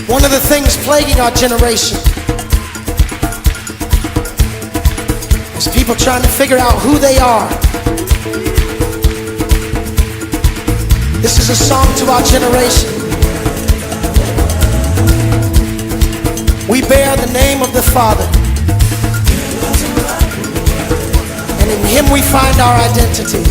One of the things plaguing our generation is people trying to figure out who they are. This is a song to our generation. We bear the name of the Father, and in Him we find our identity.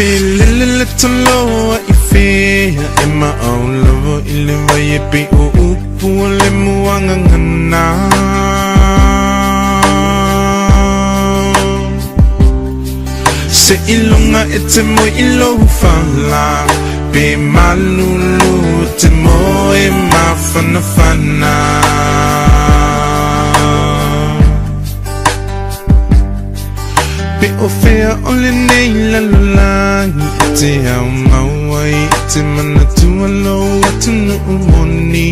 Feel a little low what you feel in my own love iliva yipi uupu limu angangana Se ilunga ete mo ilo fala Be malulu te mo e mafana fana Be ofea ole nei lalulangi Ete au mawai Ete mana tualo atu nu umoni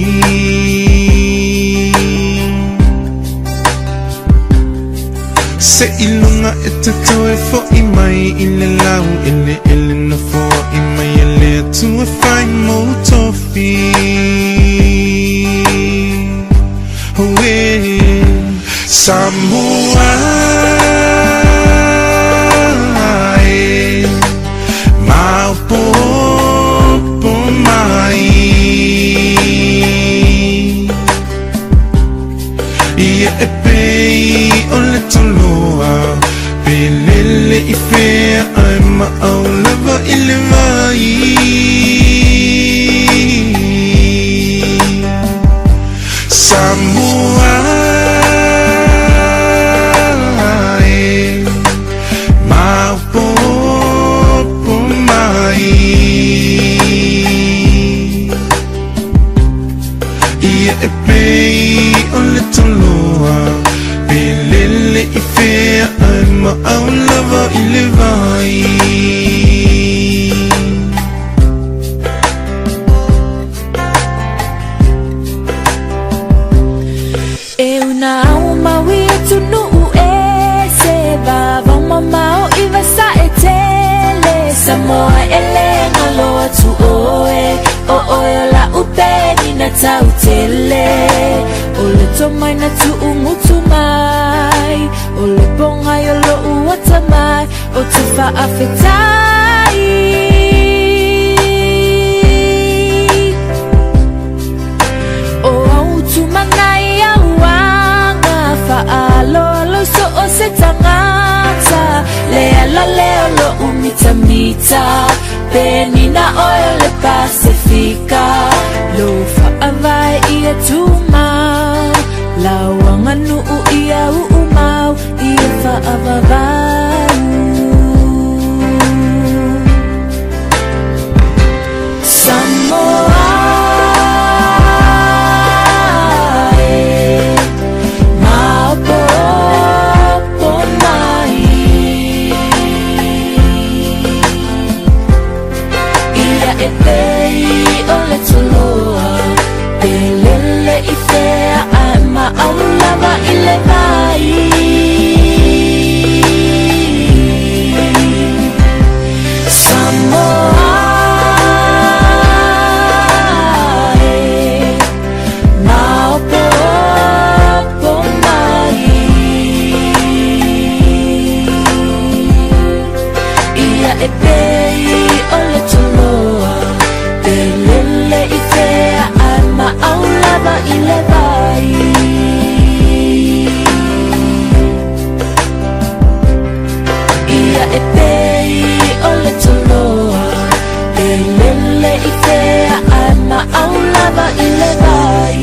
Se ilunga ete toe fo I mai Ile lau ile na fo I mai ele tu e fai mo tofi Oe Samoa Maupo po mai Ia e pei o le toloa Pelele I fea ai ma'aulava I le vai Samoa e Maupo po mai Ia e pei o le toloa Pelele I fea ai ma'aulava I le vai Eu não maui tu nu e se va vama mau I vasa e tele Samoa ele ngalo tu oe o oe la upeni na tau tele o le tomai na tu umutu mai o le bonga yo lo uata mai o tu fa afetai o au tu manai Alo so o se tangata Lea leo lo umita mita Penina oil le Pacifica Lo fa avai ia tumau Lawanga nuu ia uumau Ia fa avavau Samoa Aulava I le vai Samoa e Maupo po mai Ia e pei o le toloa Pelele I fea ai ma'aulava I le vai E pei o le toloa Pelele I fea ai ma'aulava I le vai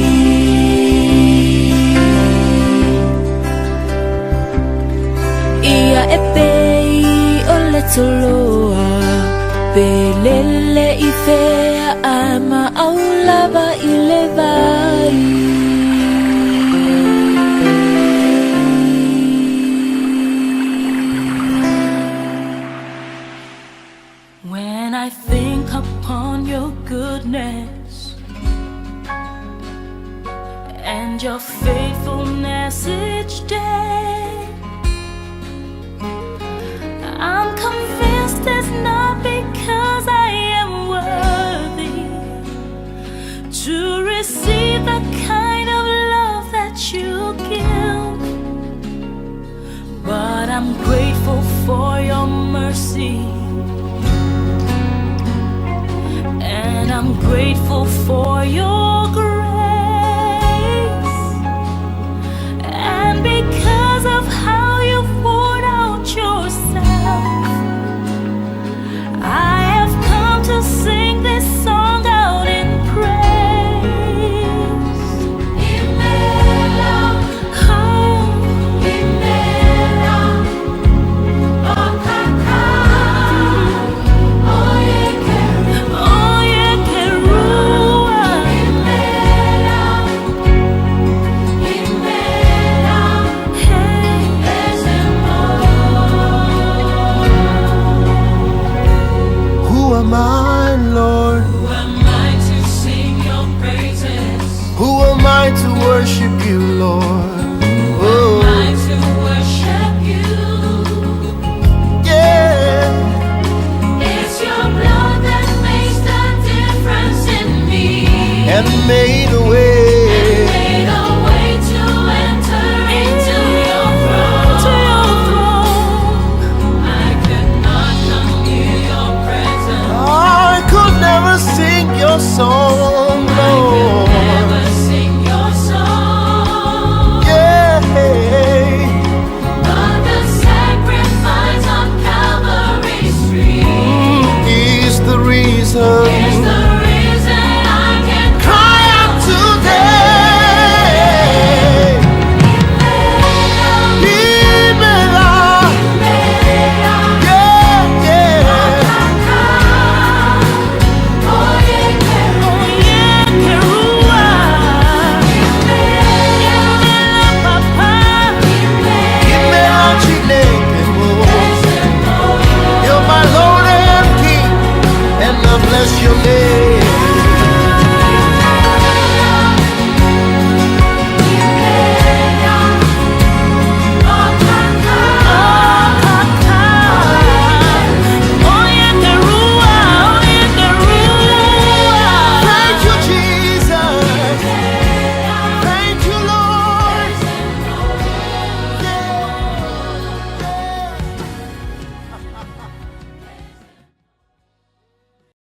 Ia e pei o le toloa Pelele I fea ai ma'aulava I le vai When I think upon your goodness and your faithfulness each day, I'm convinced it's not because I am worthy to receive the kind of love that you give, but I'm grateful for your mercy. And I'm grateful for your grace. And because of how you poured out yourself, I have come to sing this song out in praise. Imela, oh, Imela, oh, Kaka. am I, Lord? Who am I to sing your praises? Who am I to worship you, Lord? Who am I to worship you? Yeah. It's your blood that makes the difference in me. And made a way.